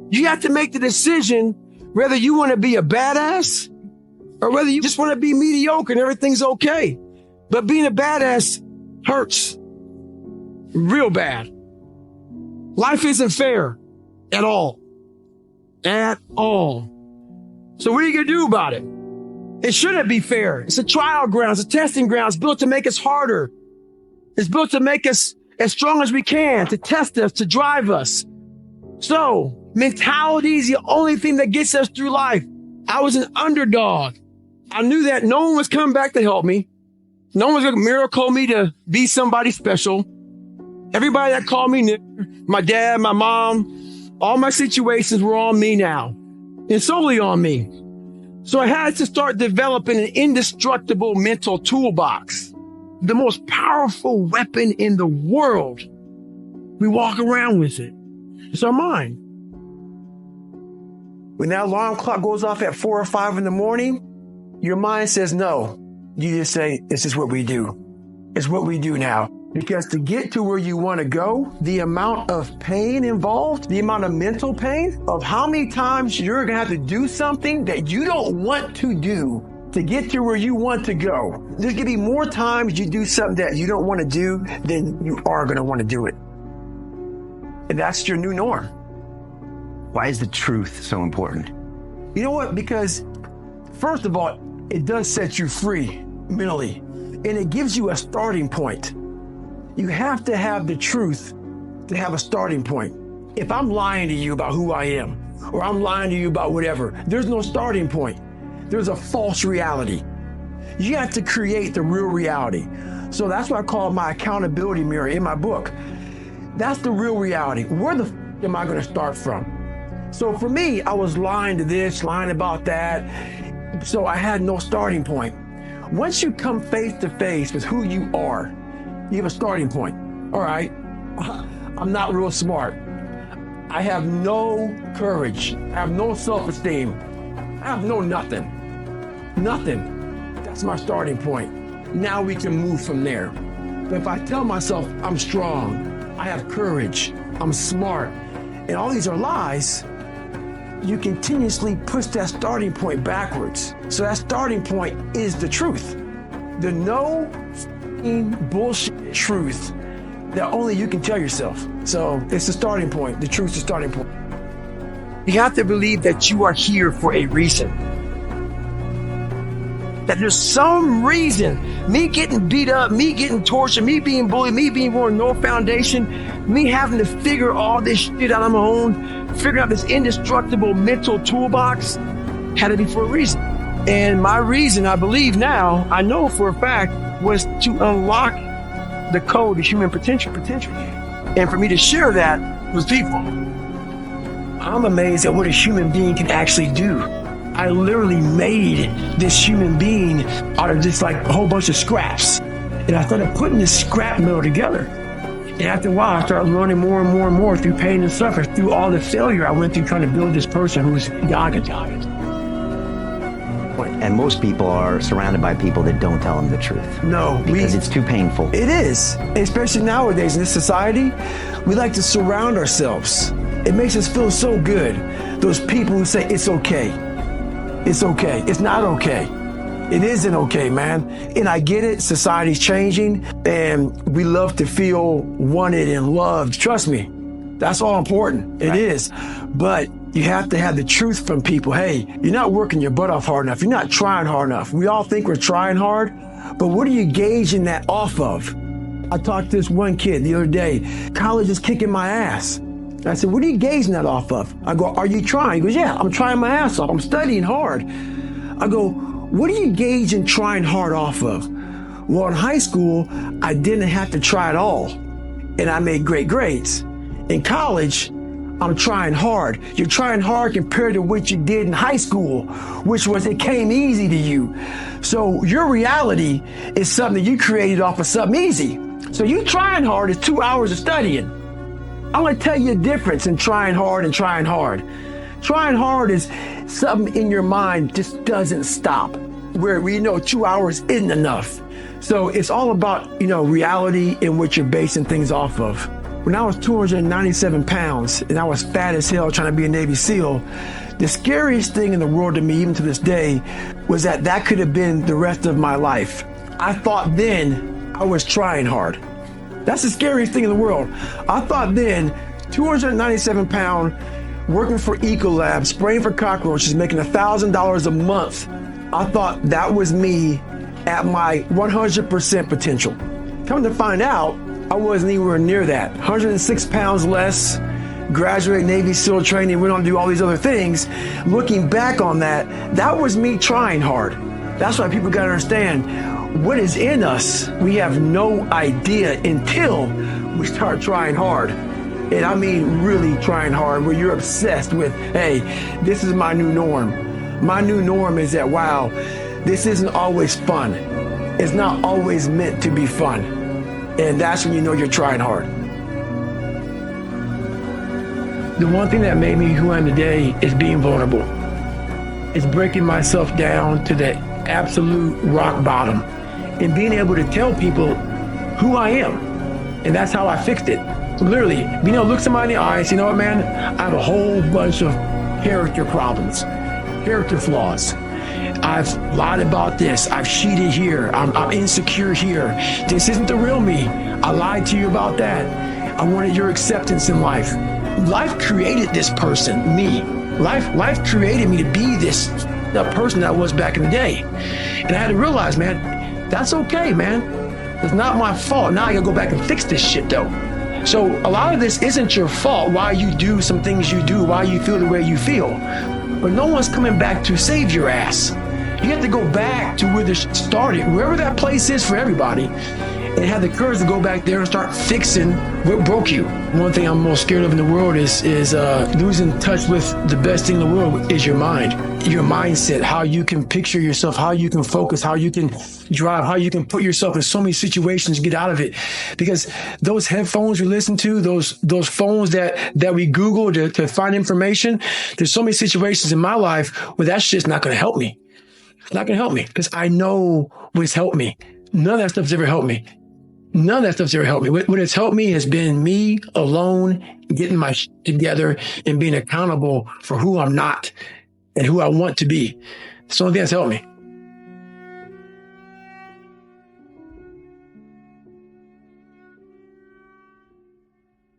You have to make the decision whether you want to be a badass or whether you just want to be mediocre and everything's okay. But being a badass hurts real bad. Life isn't fair at all. At all. So what are you going to do about it? It shouldn't be fair. It's a trial ground. It's a testing ground. It's built to make us harder. It's built to make us as strong as we can, to test us, to drive us. So mentality is the only thing that gets us through life. I was an underdog. I knew that no one was coming back to help me. No one was going to miracle me to be somebody special. Everybody that called me, my dad, my mom, all my situations were on me now and solely on me. So I had to start developing an indestructible mental toolbox, the most powerful weapon in the world. We walk around with it. It's our mind. When that alarm clock goes off at 4 or 5 in the morning, your mind says no. You just say, this is what we do. It's what we do now. Because to get to where you want to go, the amount of pain involved, the amount of mental pain of how many times you're going to have to do something that you don't want to do to get to where you want to go. There's going to be more times you do something that you don't want to do than you are going to want to do it. And that's your new norm. Why is the truth so important? You know what? Because first of all, it does set you free mentally, and it gives you a starting point. You have to have the truth to have a starting point. If I'm lying to you about who I am, or I'm lying to you about whatever, there's no starting point. There's a false reality. You have to create the real reality. So that's what I call my accountability mirror in my book. That's the real reality. Where the am I going to start from? So for me, I was lying to this, lying about that. So I had no starting point. Once you come face to face with who you are, you have a starting point. All right, I'm not real smart. I have no courage. I have no self-esteem. I have no nothing. Nothing. That's my starting point. Now we can move from there. But if I tell myself I'm strong, I have courage, I'm smart, and all these are lies, you continuously push that starting point backwards. So that starting point is the truth. The no bullshit truth that only you can tell yourself. So it's the starting point. The truth's the starting point. You have to believe that you are here for a reason. That there's some reason, me getting beat up, me getting tortured, me being bullied, me being born no foundation, me having to figure all this shit out on my own, figuring out this indestructible mental toolbox, had to be for a reason. And my reason, I believe now, I know for a fact, was to unlock the code of human potential. And for me to share that with people. I'm amazed at what a human being can actually do. I literally made this human being out of just like a whole bunch of scraps. And I started putting this scrap metal together. And after a while, I started learning more and more and more through pain and suffering, through all the failure I went through trying to build this person who's Goggins. And most people are surrounded by people that don't tell them the truth. No. Because it's too painful. It is. Especially nowadays in this society, we like to surround ourselves. It makes us feel so good. Those people who say, it's okay. It's okay. It's not okay. It isn't okay, man. And I get it. Society's changing and we love to feel wanted and loved. Trust me. That's all important. It is. But you have to have the truth from people. Hey, you're not working your butt off hard enough. You're not trying hard enough. We all think we're trying hard, but what are you gauging that off of? I talked to this one kid the other day. College is kicking my ass. I said, what are you gauging that off of? I go, are you trying? He goes, yeah, I'm trying my ass off. I'm studying hard. I go, what are you gauging trying hard off of? Well, in high school, I didn't have to try at all, and I made great grades. In college, I'm trying hard. You're trying hard compared to what you did in high school, which was it came easy to you. So your reality is something you created off of something easy. So you trying hard is 2 hours of studying. I'm gonna tell you the difference in trying hard and trying hard. Trying hard is something in your mind just doesn't stop, where we know 2 hours isn't enough. So it's all about, reality and what you're basing things off of. When I was 297 pounds and I was fat as hell trying to be a Navy SEAL, the scariest thing in the world to me, even to this day, was that could have been the rest of my life. I thought then I was trying hard. That's the scariest thing in the world. I thought then, 297 pound, working for Ecolab, spraying for cockroaches, making $1,000 a month. I thought that was me at my 100% potential. Come to find out, I wasn't anywhere near that. 106 pounds less, graduate Navy SEAL training, went on to do all these other things. Looking back on that, that was me trying hard. That's why people gotta understand, what is in us, we have no idea until we start trying hard. And I mean really trying hard, where you're obsessed with, hey, this is my new norm. My new norm is that, wow, this isn't always fun. It's not always meant to be fun. And that's when you know you're trying hard. The one thing that made me who I am today is being vulnerable. It's breaking myself down to the absolute rock bottom and being able to tell people who I am. And that's how I fixed it. Literally, being able to look somebody in the eye and say, you know what, man, I have a whole bunch of character problems, character flaws. I've lied about this. I've cheated here. I'm insecure here. This isn't the real me. I lied to you about that. I wanted your acceptance in life. Life created this person, me. Life created me to be that person that I was back in the day. And I had to realize, man, that's okay, man. It's not my fault. Now I gotta go back and fix this shit though. So a lot of this isn't your fault, why you do some things you do, why you feel the way you feel. But no one's coming back to save your ass. You have to go back to where this started, wherever that place is for everybody, and have the courage to go back there and start fixing what broke you. One thing I'm most scared of in the world is losing touch with the best thing in the world is your mind. Your mindset, how you can picture yourself, how you can focus, how you can drive, how you can put yourself in so many situations and get out of it. Because those headphones you listen to, those phones that we Google to find information, there's so many situations in my life where that shit's not going to help me. It's not going to help me because I know what's helped me. None of that stuff's ever helped me. None of that stuff's ever helped me. What has helped me has been me alone, getting my shit together and being accountable for who I'm not and who I want to be. It's the only thing that's helped me.